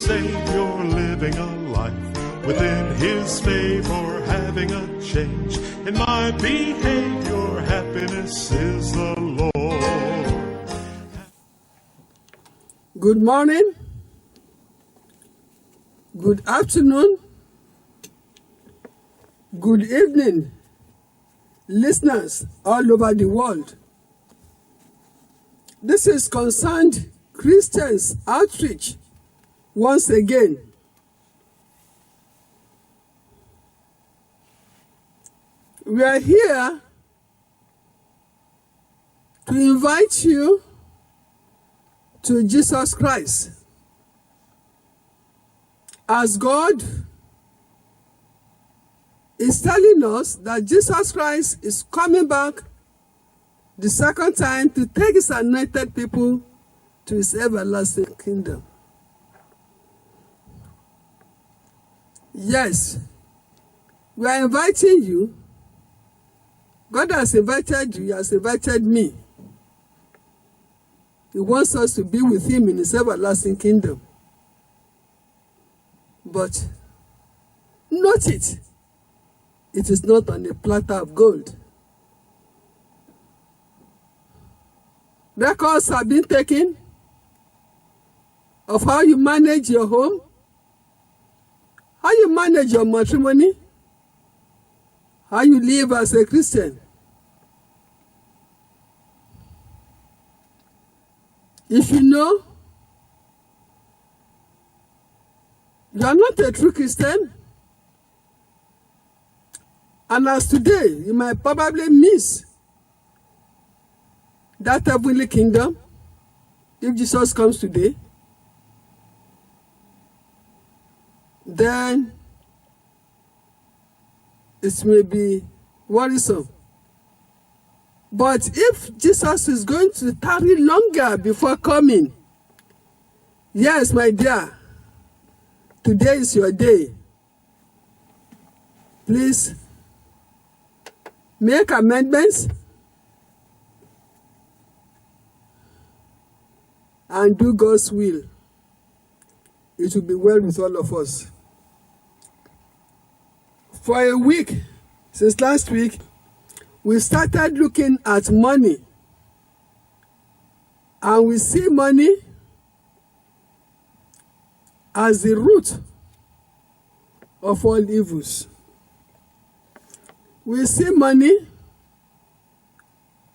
Savior, living a life within His favor, having a change in my behavior. Happiness is the Lord. Good morning, good afternoon, good evening, listeners all over the world. This is Concerned Christians Outreach once again. We are here to invite you to Jesus Christ. As God is telling us that Jesus Christ is coming back the second time to take His anointed people to His everlasting kingdom. Yes, we are inviting you. God has invited you, He has invited me. He wants us to be with Him in His everlasting kingdom. But note it, it is not on a platter of gold. Records have been taken of how you manage your home, how you manage your matrimony, how you live as a Christian. If you know you are not a true Christian, and as today, you might probably miss that heavenly kingdom if Jesus comes today, then it may be worrisome. But if Jesus is going to tarry longer before coming, yes, my dear, today is your day. Please make amendments and do God's will. It will be well with all of us. For a week, since last week, we started looking at money. And we see money as the root of all evils. We see money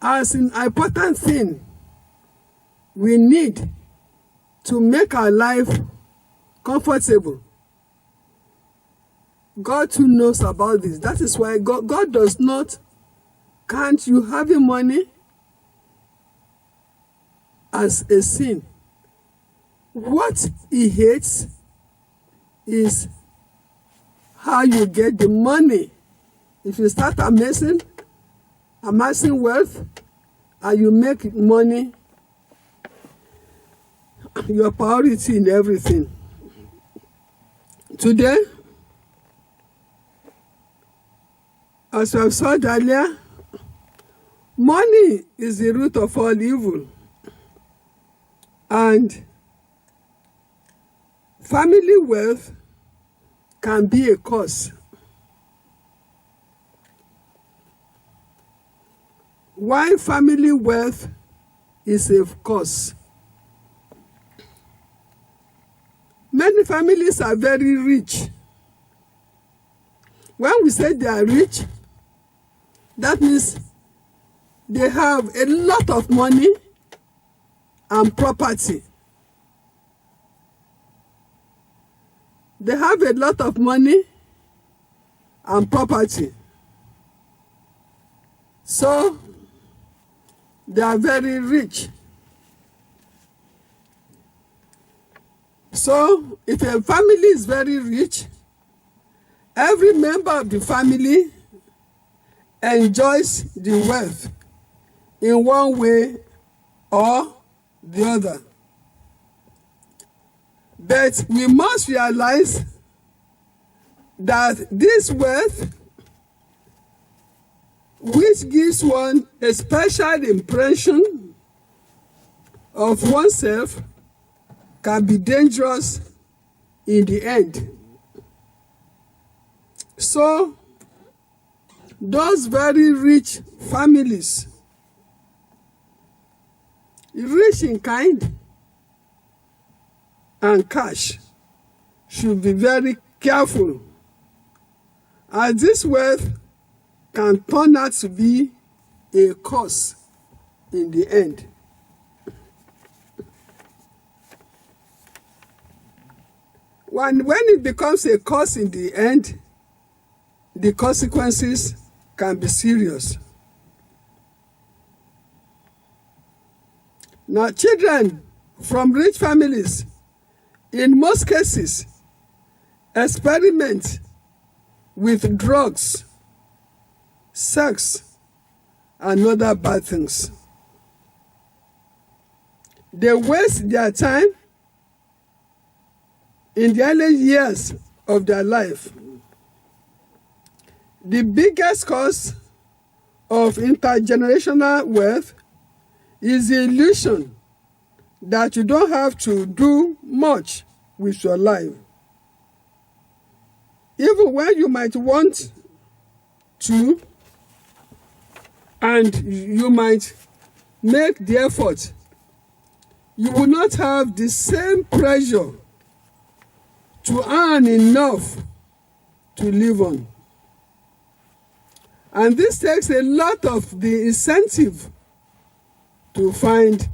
as an important thing we need to make our life comfortable. God too knows about this. That is why God does not count you having money as a sin. What He hates is how you get the money. If you start amassing wealth, and you make money your priority in everything. Today, as we have said earlier, money is the root of all evil. And family wealth can be a cause. Why family wealth is a cause? Many families are very rich. When we say they are rich, that means they have a lot of money and property. They have a lot of money and property. So, they are very rich. So, if a family is very rich, every member of the family enjoys the wealth in one way or the other. But we must realize that this wealth, which gives one a special impression of oneself, can be dangerous in the end. So, those very rich families, rich in kind and cash, should be very careful, as this wealth can turn out to be a curse in the end. When it becomes a curse in the end, the consequences can be serious. Now, children from rich families, in most cases, experiment with drugs, sex, and other bad things. They waste their time in the early years of their life. The biggest cause of intergenerational wealth is the illusion that you don't have to do much with your life. Even when you might want to, and you might make the effort, you will not have the same pressure to earn enough to live on. And this takes a lot of the incentive to find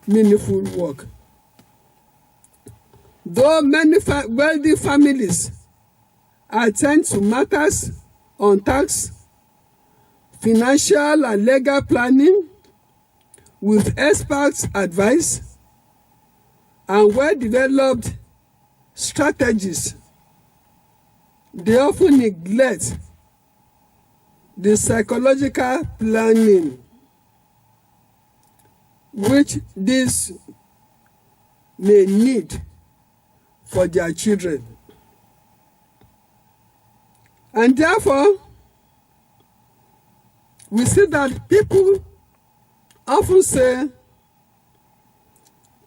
meaningful work. Though many wealthy families attend to matters on tax, financial and legal planning with experts' advice and well-developed strategies, they often neglect the psychological planning which these may need for their children. And therefore, we see that people often say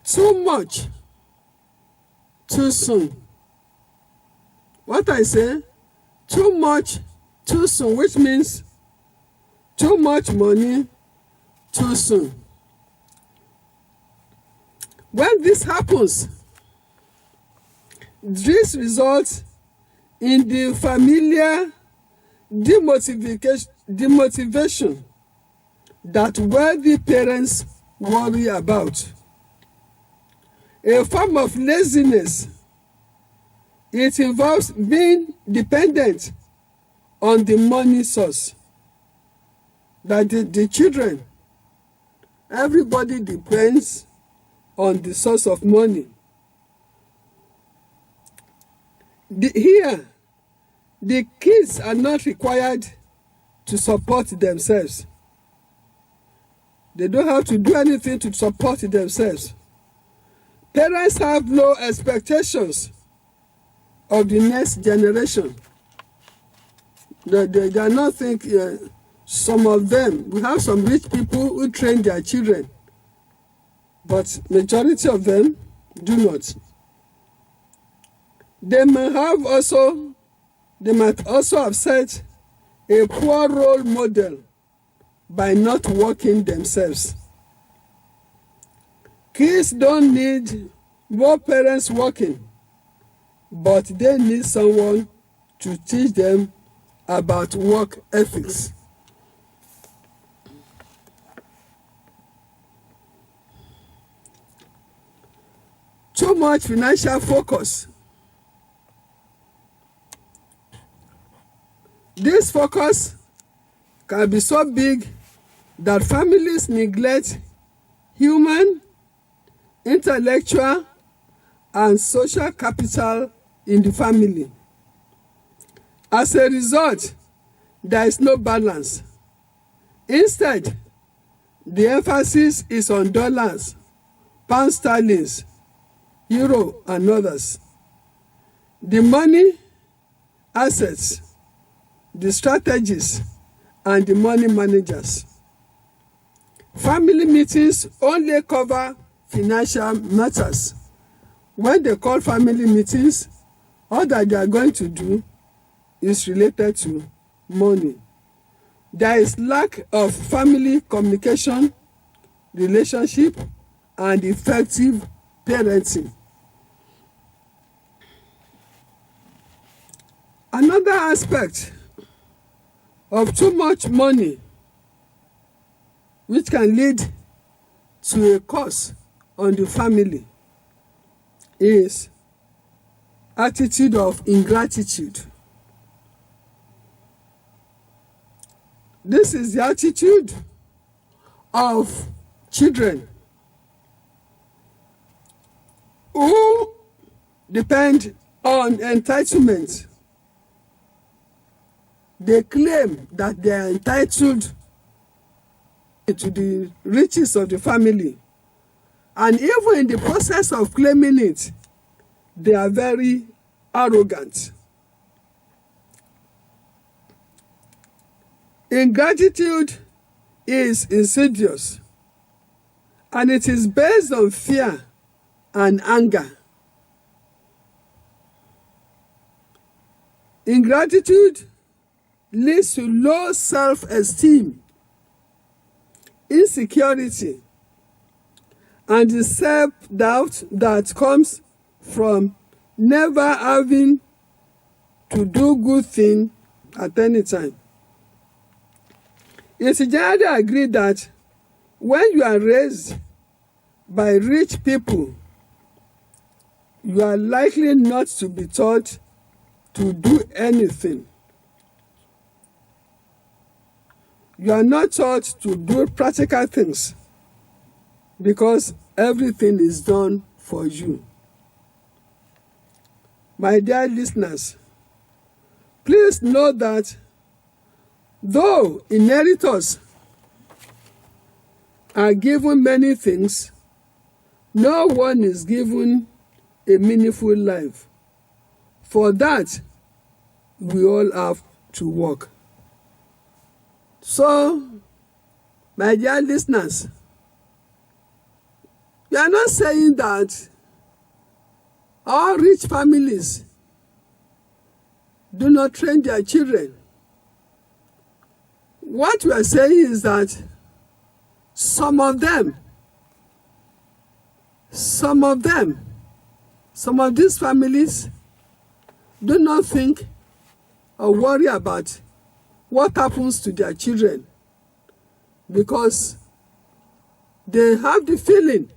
too much, too soon. What I say? Too much, too soon, which means too much money, too soon. When this happens, this results in the familiar demotivation that wealthy parents worry about. A form of laziness. It involves being dependent on the money source. That the children, everybody depends on the source of money. Here, the kids are not required to support themselves. They don't have to do anything to support themselves. Parents have low expectations of the next generation. They are not thinking, some of them, we have some rich people who train their children, but majority of them do not. They might also have set a poor role model by not working themselves. Kids don't need more parents working, but they need someone to teach them about work ethics. Too much financial focus. This focus can be so big that families neglect human, intellectual, and social capital in the family. As a result, there is no balance. Instead, the emphasis is on dollars, pound sterling, euro, and others. The money, assets, the strategies, and the money managers. Family meetings only cover financial matters, when they call family meetings, all that they are going to do is related to money. There is lack of family communication, relationship, and effective parenting. Another aspect of too much money which can lead to a curse on the family is attitude of ingratitude. This is the attitude of children who depend on entitlement. They claim that they are entitled to the riches of the family. And even in the process of claiming it, they are very arrogant. Ingratitude is insidious, and it is based on fear and anger. Ingratitude leads to low self-esteem, insecurity, and the self-doubt that comes from never having to do good thing at any time. It is generally agreed that when you are raised by rich people, you are likely not to be taught to do anything. You are not taught to do practical things because everything is done for you. My dear listeners, please know that though inheritors are given many things, no one is given a meaningful life. For that, we all have to work. So, my dear listeners, we are not saying that all rich families do not train their children. What we are saying is that some of these families do not think or worry about what happens to their children because they have the feeling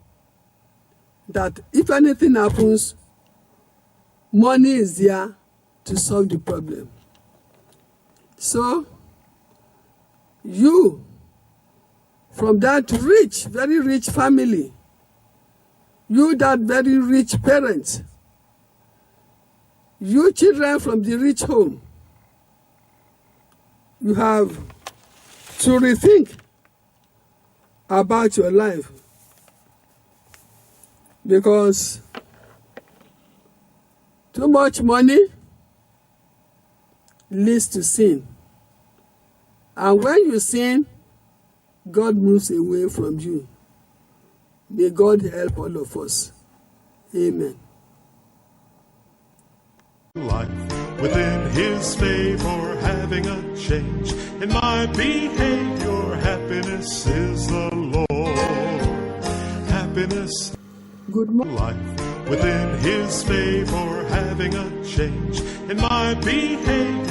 that if anything happens, money is there to solve the problem. So, you, from that rich, very rich family, you that very rich parent, you children from the rich home, you have to rethink about your life because too much money leads to sin. And when you sin, God moves away from you. May God help all of us. Amen. Life within His favor, having a change in my behavior. Happiness is the Lord. Happiness. Good morning. Life within His favor, having a change in my behavior.